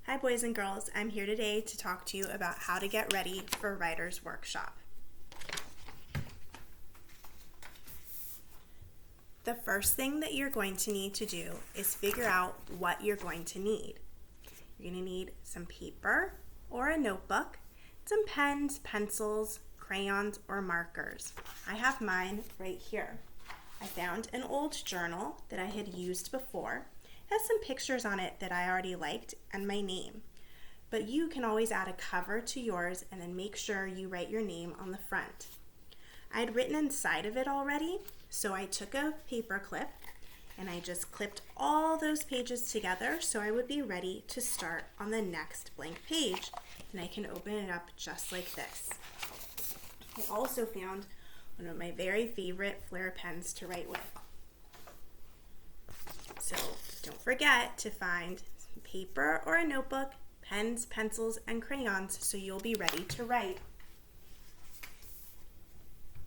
Hi boys and girls, I'm here today to talk to you about how to get ready for Writer's Workshop. The first thing that you're going to need to do is figure out what you're going to need. You're going to need some paper or a notebook, some pens, pencils, crayons, or markers. I have mine right here. I found an old journal that I had used before. It has some pictures on it that I already liked and my name. But you can always add a cover to yours and then make sure you write your name on the front. I had written inside of it already, so I took a paper clip and I just clipped all those pages together so I would be ready to start on the next blank page. And I can open it up just like this. I also found one of my very favorite Flair pens to write with. So don't forget to find some paper or a notebook, pens, pencils, and crayons so you'll be ready to write.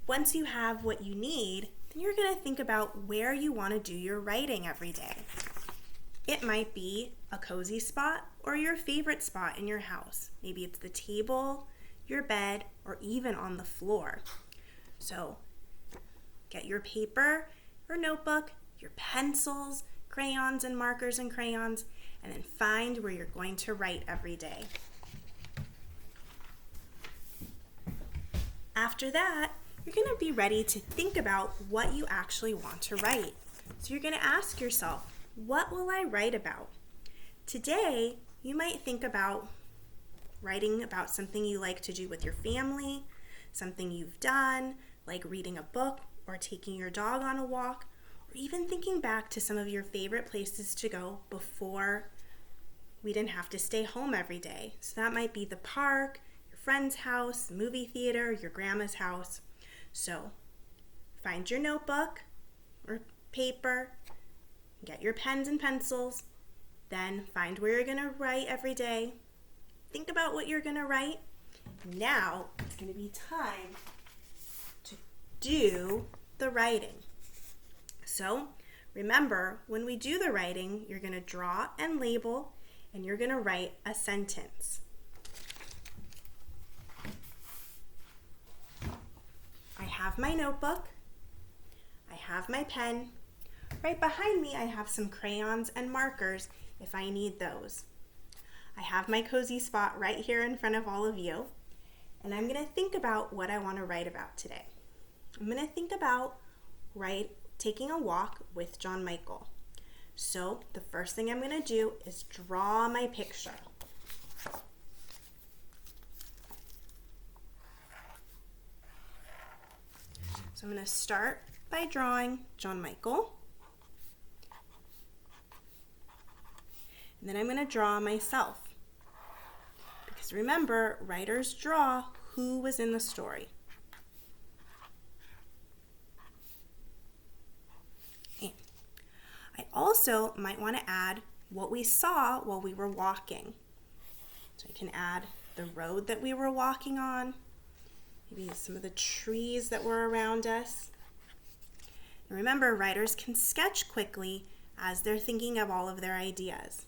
Once you have what you need, then you're going to think about where you want to do your writing every day. It might be a cozy spot or your favorite spot in your house. Maybe it's the table, your bed, or even on the floor. So get your paper or notebook, your pencils, crayons and markers and crayons, and then find where you're going to write every day. After that, you're going to be ready to think about what you actually want to write. So you're going to ask yourself, what will I write about? Today, you might think about writing about something you like to do with your family, something you've done, like reading a book or taking your dog on a walk, or even thinking back to some of your favorite places to go before we didn't have to stay home every day. So that might be the park, your friend's house, movie theater, your grandma's house. So find your notebook or paper, get your pens and pencils, then find where you're going to write every day. Think about what you're going to write. Now it's going to be time to do the writing. So remember, when we do the writing, you're going to draw and label, and you're going to write a sentence. I have my notebook. I have my pen. Right behind me, I have some crayons and markers if I need those. I have my cozy spot right here in front of all of you, and I'm going to think about what I want to write about today. I'm going to think about taking a walk with John Michael. So the first thing I'm going to do is draw my picture. So I'm going to start by drawing John Michael. And then I'm going to draw myself. Because remember, writers draw who was in the story. Okay. I also might want to add what we saw while we were walking. So I can add the road that we were walking on, maybe some of the trees that were around us. And remember, writers can sketch quickly as they're thinking of all of their ideas.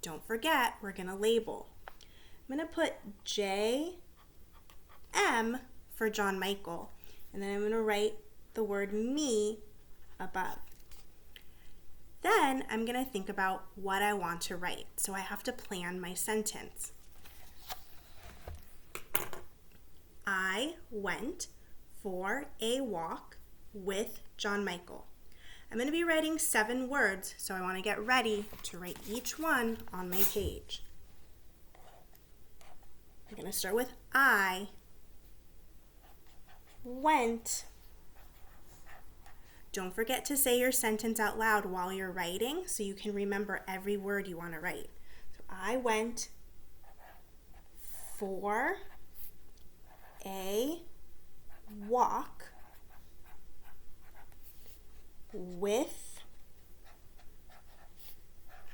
Don't forget, we're going to label. I'm going to put J-M for John Michael, and then I'm going to write the word me above. Then I'm going to think about what I want to write, so I have to plan my sentence. I went for a walk with John Michael. I'm going to be writing 7 words, so I want to get ready to write each one on my page. I'm going to start with I went. Don't forget to say your sentence out loud while you're writing so you can remember every word you want to write. So I went for a walk with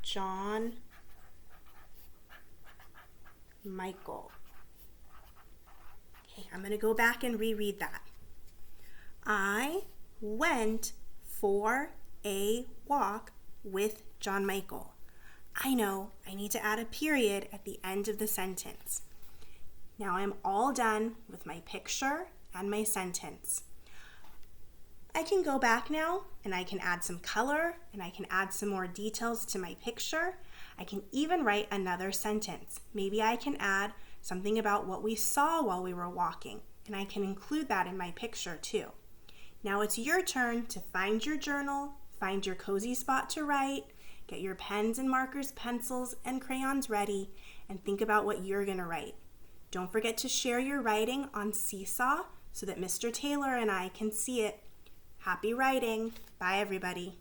John Michael. Okay, I'm going to go back and reread that. I went for a walk with John Michael. I know I need to add a period at the end of the sentence. Now I'm all done with my picture and my sentence. I can go back now and I can add some color and I can add some more details to my picture. I can even write another sentence. Maybe I can add something about what we saw while we were walking, and I can include that in my picture too. Now it's your turn to find your journal, find your cozy spot to write, get your pens and markers, pencils, and crayons ready, and think about what you're going to write. Don't forget to share your writing on Seesaw so that Mr. Taylor and I can see it. Happy writing. Bye, everybody.